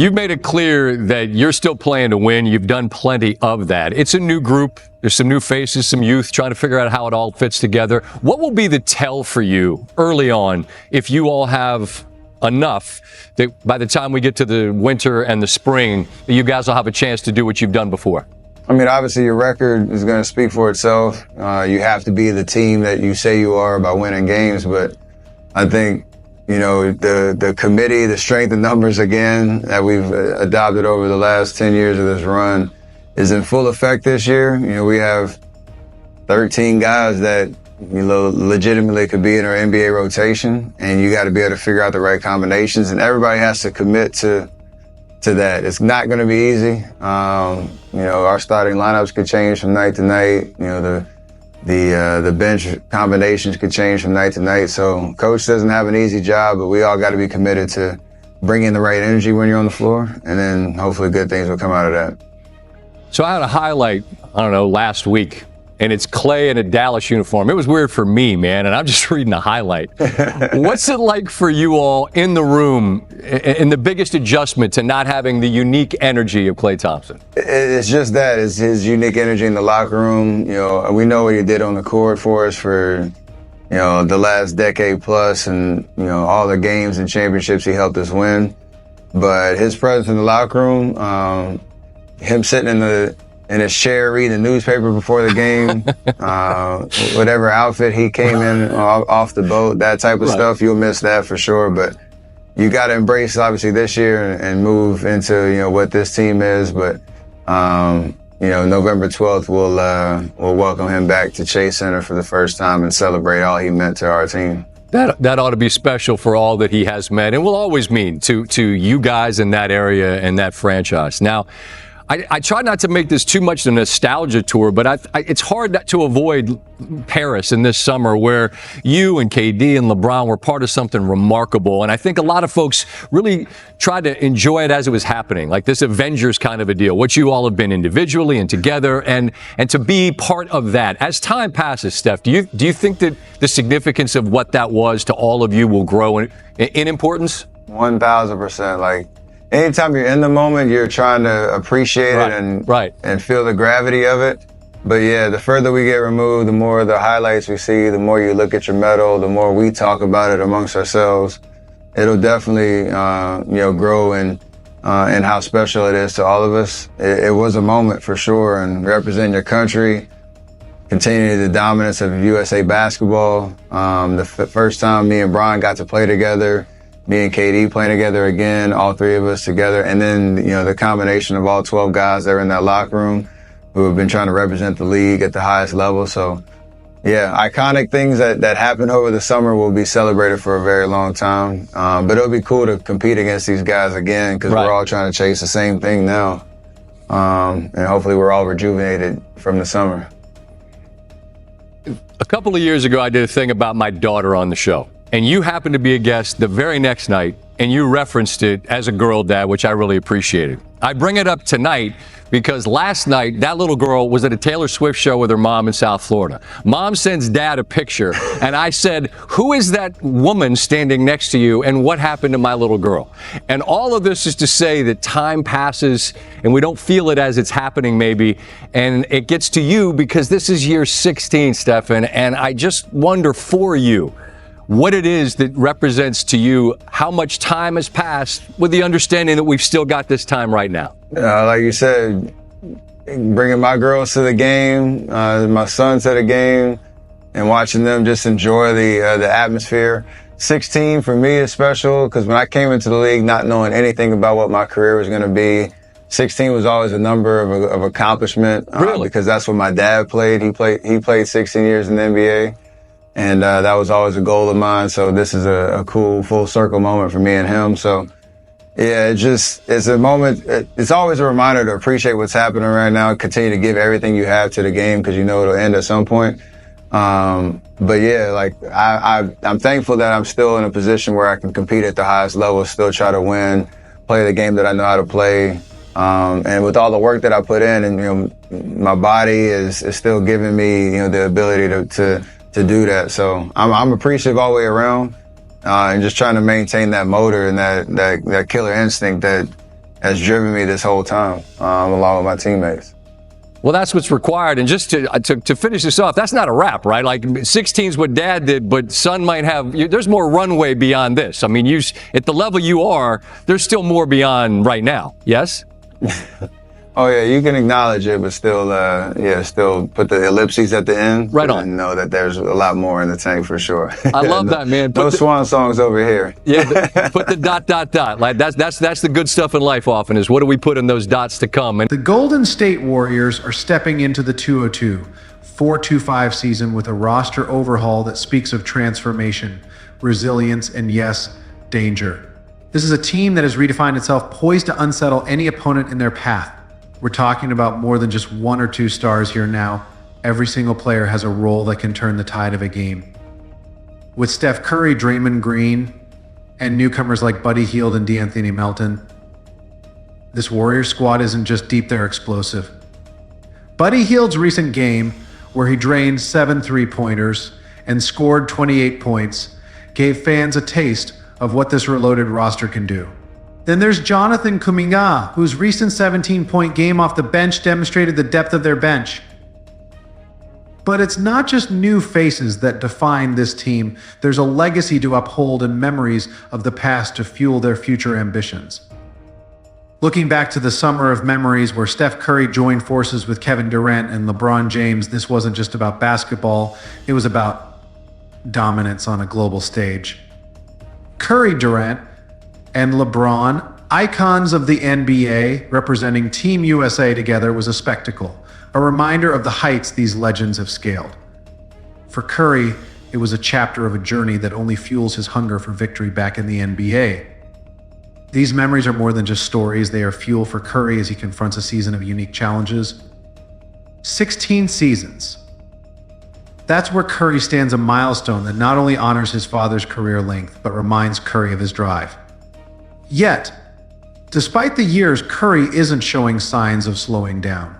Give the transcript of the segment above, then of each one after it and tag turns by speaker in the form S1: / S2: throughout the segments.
S1: You've made it clear that you're still playing to win. You've done plenty of that. It's a new group. There's some new faces, some youth trying to figure out how it all fits together. What will be the tell for you early on if you all have enough that by the time we get to the winter and the spring, that you guys will have a chance to do what you've done before?
S2: I mean, obviously your record is going to speak for itself. You have to be the team that you say you are by winning games, but I think the committee, the strength in numbers again that we've adopted over the last 10 years of this run is in full effect this year. We have 13 guys that, legitimately could be in our NBA rotation, and you got to be able to figure out the right combinations, and everybody has to commit to that. It's not going to be easy. Our starting lineups could change from night to night. The bench combinations could change from night to night. So coach doesn't have an easy job, but we all got to be committed to bringing the right energy when you're on the floor, and then hopefully good things will come out of that.
S1: So I had a highlight, last week, and it's Klay in a Dallas uniform. It was weird for me, man, and I'm just reading the highlight. What's it like for you all in the room, and the biggest adjustment to not having the unique energy of Klay Thompson?
S2: It's just that. It's his unique energy in the locker room. We know what he did on the court for us for, the last decade plus, and, all the games and championships he helped us win. But his presence in the locker room, him sitting in his chair reading the newspaper before the game, whatever outfit he came in off the boat, that type of stuff, you'll miss that for sure. But you got to embrace, obviously, this year and move into, what this team is. But, November 12th, we'll welcome him back to Chase Center for the first time and celebrate all he meant to our team.
S1: That ought to be special for all that he has meant and will always mean to you guys in that area and that franchise. Now, I try not to make this too much a nostalgia tour, but it's hard not to avoid Paris in this summer, where you and KD and LeBron were part of something remarkable. And I think a lot of folks really tried to enjoy it as it was happening, like this Avengers kind of a deal, what you all have been individually and together, and to be part of that. As time passes, Steph, do you think that the significance of what that was to all of you will grow in importance?
S2: 1,000%. Anytime you're in the moment, you're trying to appreciate it and feel the gravity of it. But yeah, the further we get removed, the more the highlights we see, the more you look at your medal, the more we talk about it amongst ourselves. It'll definitely, grow in how special it is to all of us. It was a moment for sure, and representing your country, continuing the dominance of USA basketball. The first time me and Brian got to play together, me and KD playing together again, all three of us together. And then, the combination of all 12 guys that are in that locker room who have been trying to represent the league at the highest level. So, yeah, iconic things that happened over the summer will be celebrated for a very long time. But it'll be cool to compete against these guys again, because we're all trying to chase the same thing now. And hopefully we're all rejuvenated from the summer.
S1: A couple of years ago, I did a thing about my daughter on the show. And you happened to be a guest the very next night, and you referenced it as a girl dad, which I really appreciated. I bring it up tonight because last night, that little girl was at a Taylor Swift show with her mom in South Florida. Mom sends dad a picture, and I said, "Who is that woman standing next to you, and what happened to my little girl?" And all of this is to say that time passes, and we don't feel it as it's happening maybe, and it gets to you because this is year 16, Stephen, and I just wonder for you, what it is that represents to you how much time has passed with the understanding that we've still got this time right now.
S2: Like you said, bringing my girls to the game, my son to the game, and watching them just enjoy the atmosphere. 16 for me is special because when I came into the league not knowing anything about what my career was going to be, 16 was always a number of accomplishment.
S1: Really?
S2: Because that's what my dad played. He played 16 years in the NBA. And that was always a goal of mine. So this is a cool full circle moment for me and him. So yeah, it's a moment. It's always a reminder to appreciate what's happening right now. Continue to give everything you have to the game because you know it'll end at some point. But yeah, I'm thankful that I'm still in a position where I can compete at the highest level, still try to win, play the game that I know how to play. And with all the work that I put in, and my body is still giving me the ability to do that. So I'm appreciative all the way around, and just trying to maintain that motor and that killer instinct that has driven me this whole time, along with my teammates.
S1: Well, that's what's required. And just to finish this off, that's not a wrap, right? Like 16 is what Dad did, but son might have, there's more runway beyond this. I mean, at the level you are, there's still more beyond right now. Yes?
S2: Oh yeah, you can acknowledge it, but still, still put the ellipses at the end.
S1: Right on.
S2: And know that there's a lot more in the tank for sure.
S1: I love that, man.
S2: No swan songs over here.
S1: Yeah, put the ... Like that's the good stuff in life often is what do we put in those dots to come? And
S3: the Golden State Warriors are stepping into the 2022-4-25 season with a roster overhaul that speaks of transformation, resilience, and yes, danger. This is a team that has redefined itself, poised to unsettle any opponent in their path. We're talking about more than just 1 or 2 stars here now. Every single player has a role that can turn the tide of a game. With Steph Curry, Draymond Green, and newcomers like Buddy Hield and D'Anthony Melton, this Warriors squad isn't just deep, they're explosive. Buddy Hield's recent game, where he drained 7 3-pointers and scored 28 points, gave fans a taste of what this reloaded roster can do. Then there's Jonathan Kuminga, whose recent 17-point game off the bench demonstrated the depth of their bench. But it's not just new faces that define this team. There's a legacy to uphold and memories of the past to fuel their future ambitions. Looking back to the summer of memories where Steph Curry joined forces with Kevin Durant and LeBron James, this wasn't just about basketball, it was about dominance on a global stage. Curry, Durant, and LeBron, icons of the NBA, representing Team USA together, was a spectacle, a reminder of the heights these legends have scaled. For Curry, it was a chapter of a journey that only fuels his hunger for victory back in the NBA. These memories are more than just stories, they are fuel for Curry as he confronts a season of unique challenges. 16 seasons. That's where Curry stands, a milestone that not only honors his father's career length, but reminds Curry of his drive. Yet, despite the years, Curry isn't showing signs of slowing down.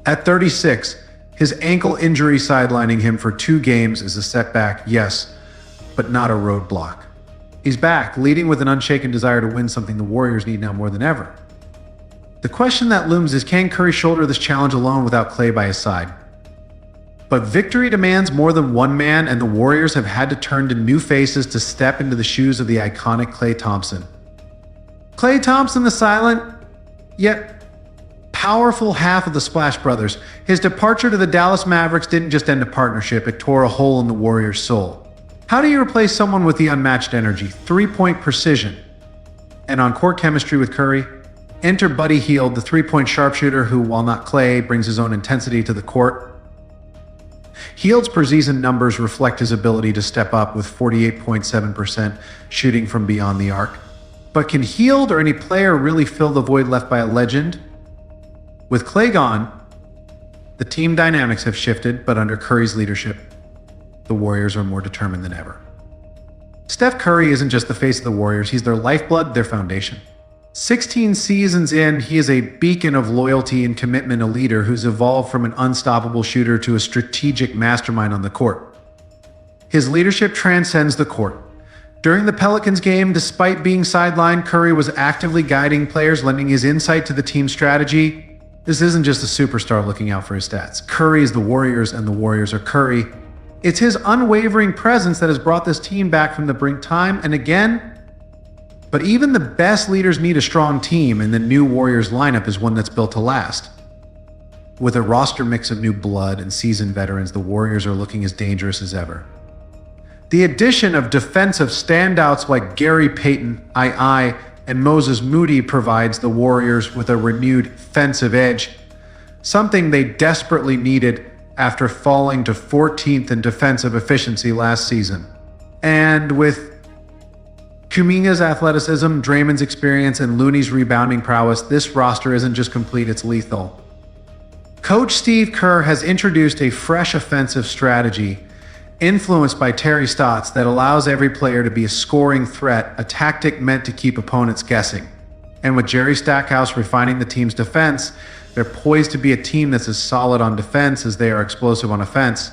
S3: At 36, his ankle injury sidelining him for 2 games is a setback, yes, but not a roadblock. He's back, leading with an unshaken desire to win, something the Warriors need now more than ever. The question that looms is, can Curry shoulder this challenge alone without Klay by his side? But victory demands more than one man, and the Warriors have had to turn to new faces to step into the shoes of the iconic Klay Thompson. Klay Thompson, the silent, yet powerful half of the Splash Brothers. His departure to the Dallas Mavericks didn't just end a partnership, it tore a hole in the Warriors' soul. How do you replace someone with the unmatched energy, 3-point precision, and on-court chemistry with Curry? Enter Buddy Hield, the 3-point sharpshooter who, while not Klay, brings his own intensity to the court. Hield's preseason numbers reflect his ability to step up with 48.7% shooting from beyond the arc. But can Hield or any player really fill the void left by a legend? With Klay gone, the team dynamics have shifted, but under Curry's leadership, the Warriors are more determined than ever. Steph Curry isn't just the face of the Warriors, he's their lifeblood, their foundation. 16 seasons in, he is a beacon of loyalty and commitment, a leader who's evolved from an unstoppable shooter to a strategic mastermind on the court. His leadership transcends the court. During the Pelicans game, despite being sidelined, Curry was actively guiding players, lending his insight to the team's strategy. This isn't just a superstar looking out for his stats. Curry is the Warriors, and the Warriors are Curry. It's his unwavering presence that has brought this team back from the brink time and again. But even the best leaders need a strong team, and the new Warriors lineup is one that's built to last. With a roster mix of new blood and seasoned veterans, the Warriors are looking as dangerous as ever. The addition of defensive standouts like Gary Payton, and Moses Moody provides the Warriors with a renewed defensive edge, something they desperately needed after falling to 14th in defensive efficiency last season. And with Kuminga's athleticism, Draymond's experience, and Looney's rebounding prowess, this roster isn't just complete, it's lethal. Coach Steve Kerr has introduced a fresh offensive strategy influenced by Terry Stotts that allows every player to be a scoring threat, a tactic meant to keep opponents guessing. And with Jerry Stackhouse refining the team's defense, they're poised to be a team that's as solid on defense as they are explosive on offense.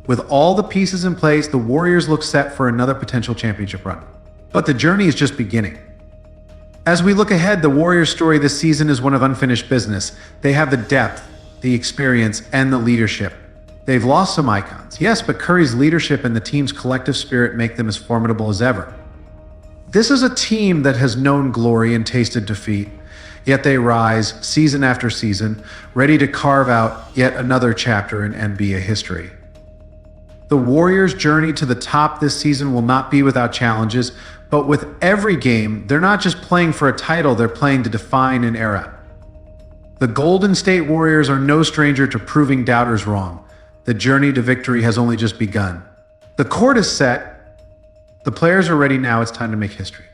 S3: With all the pieces in place, the Warriors look set for another potential championship run. But the journey is just beginning. As we look ahead, the Warriors' story this season is one of unfinished business. They have the depth, the experience, and the leadership. They've lost some icons, yes, but Curry's leadership and the team's collective spirit make them as formidable as ever. This is a team that has known glory and tasted defeat, yet they rise season after season, ready to carve out yet another chapter in NBA history. The Warriors' journey to the top this season will not be without challenges, but with every game, they're not just playing for a title, they're playing to define an era. The Golden State Warriors are no stranger to proving doubters wrong. The journey to victory has only just begun. The court is set. The players are ready now. It's time to make history.